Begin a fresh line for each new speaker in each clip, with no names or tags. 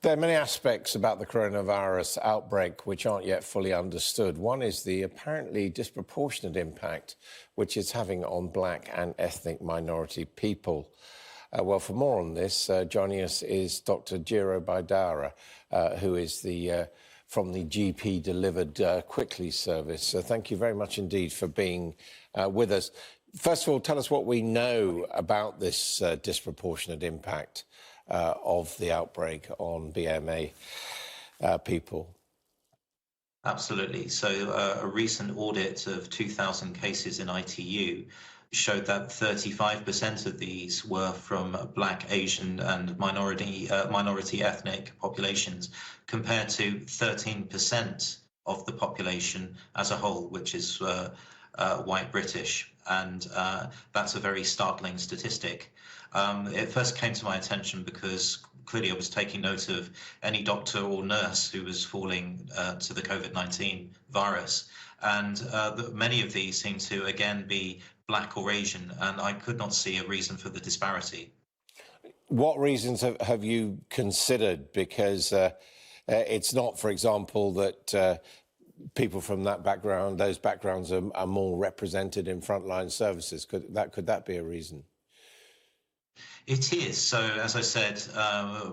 There are many aspects about the coronavirus outbreak which aren't yet fully understood. One is the apparently disproportionate impact which it's having on black and ethnic minority people. Well, for more on this, joining us is Dr. Jiro Baidara, who is from the GP Delivered Quickly service. So thank you very much indeed for being with us. First of all, tell us what we know about this disproportionate impact of the outbreak on BMA people.
Absolutely. So a recent audit of 2,000 cases in ITU showed that 35% of these were from Black, Asian and minority ethnic populations, compared to 13% of the population as a whole, which is white British. And that's a very startling statistic. It first came to my attention because clearly I was taking note of any doctor or nurse who was falling to the COVID-19 virus. And many of these seem to, again, be Black or Asian, and I could not see a reason for the disparity.
What reasons have you considered? Because it's not, for example, that people from that background, those backgrounds are more represented in frontline services. Could that be a reason?
It is. So, as I said,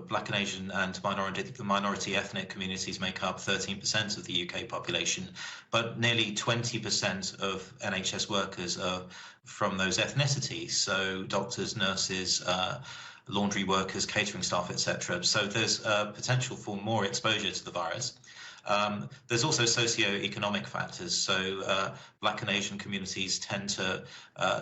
Black and Asian and minority ethnic communities make up 13% of the UK population, but nearly 20% of NHS workers are from those ethnicities. So doctors, nurses, laundry workers, catering staff, etc. So there's potential for more exposure to the virus. There's also socio-economic factors. So Black and Asian communities tend to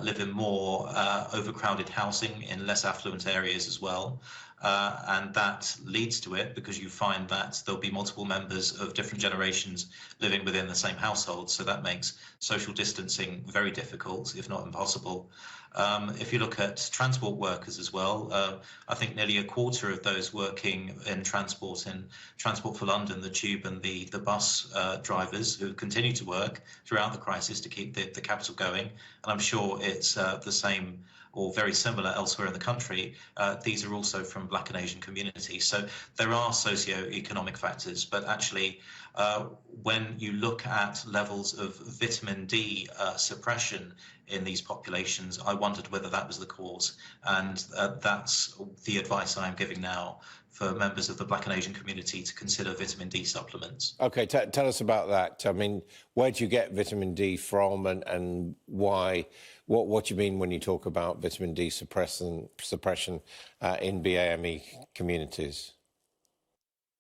live in more overcrowded housing in less affluent areas as well. And that leads to it because you find that there'll be multiple members of different generations living within the same household. So that makes social distancing very difficult, if not impossible. If you look at transport workers as well, I think nearly a quarter of those working in Transport for London, the tube and the bus drivers who continue to work throughout the crisis to keep the capital going. And I'm sure it's the same or very similar elsewhere in the country. These are also from Black and Asian communities. So there are socio-economic factors, but actually when you look at levels of vitamin D suppression in these populations, I wondered whether that was the cause. And that's the advice I'm giving now for members of the Black and Asian community to consider vitamin D supplements.
OK, tell us about that. I mean, where do you get vitamin D from and why? What do you mean when you talk about vitamin D suppression in BAME communities?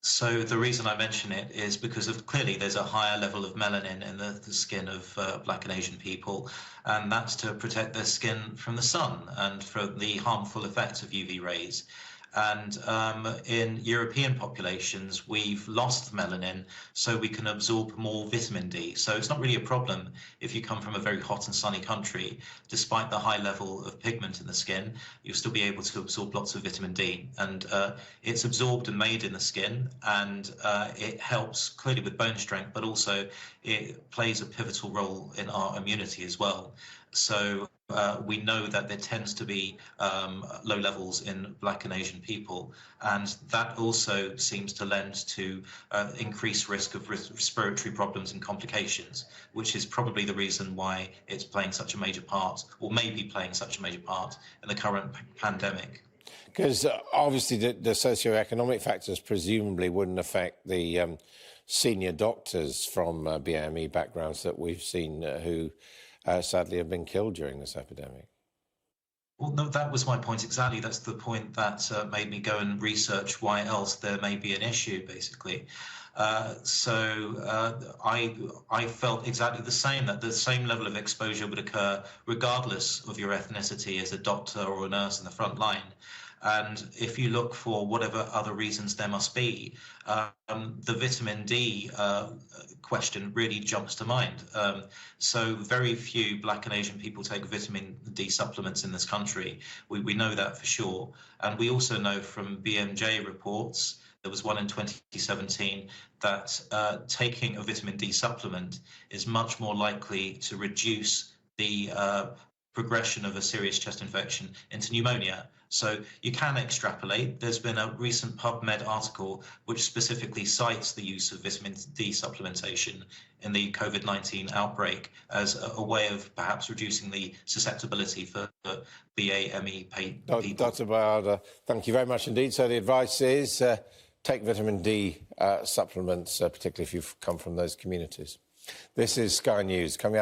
So the reason I mention it is because clearly there's a higher level of melanin in the skin of Black and Asian people, and that's to protect their skin from the sun and from the harmful effects of UV rays. And in European populations, we've lost melanin, so we can absorb more vitamin D. So it's not really a problem if you come from a very hot and sunny country. Despite the high level of pigment in the skin, you'll still be able to absorb lots of vitamin D. And it's absorbed and made in the skin, and it helps clearly with bone strength, but also it plays a pivotal role in our immunity as well. So we know that there tends to be low levels in Black and Asian people, and that also seems to lend to increased risk of respiratory problems and complications, which is probably the reason why it's playing such a major part, or may be playing such a major part, in the current pandemic.
Because obviously the socio-economic factors presumably wouldn't affect the senior doctors from BAME backgrounds that we've seen who sadly have been killed during this epidemic.
Well, no, that was my point exactly. That's the point that made me go and research why else there may be an issue, basically. So I felt exactly the same, that the same level of exposure would occur regardless of your ethnicity as a doctor or a nurse in the front line. And if you look for whatever other reasons there must be, the vitamin D question really jumps to mind. So very few Black and Asian people take vitamin D supplements in this country. We know that for sure. And we also know from BMJ reports, there was one in 2017, that taking a vitamin D supplement is much more likely to reduce the progression of a serious chest infection into pneumonia. So you can extrapolate. There's been a recent PubMed article which specifically cites the use of vitamin D supplementation in the COVID-19 outbreak as a way of perhaps reducing the susceptibility for BAME people.
Dr. Bayada, thank you very much indeed. So the advice is take vitamin D supplements, particularly if you've come from those communities. This is Sky News coming up.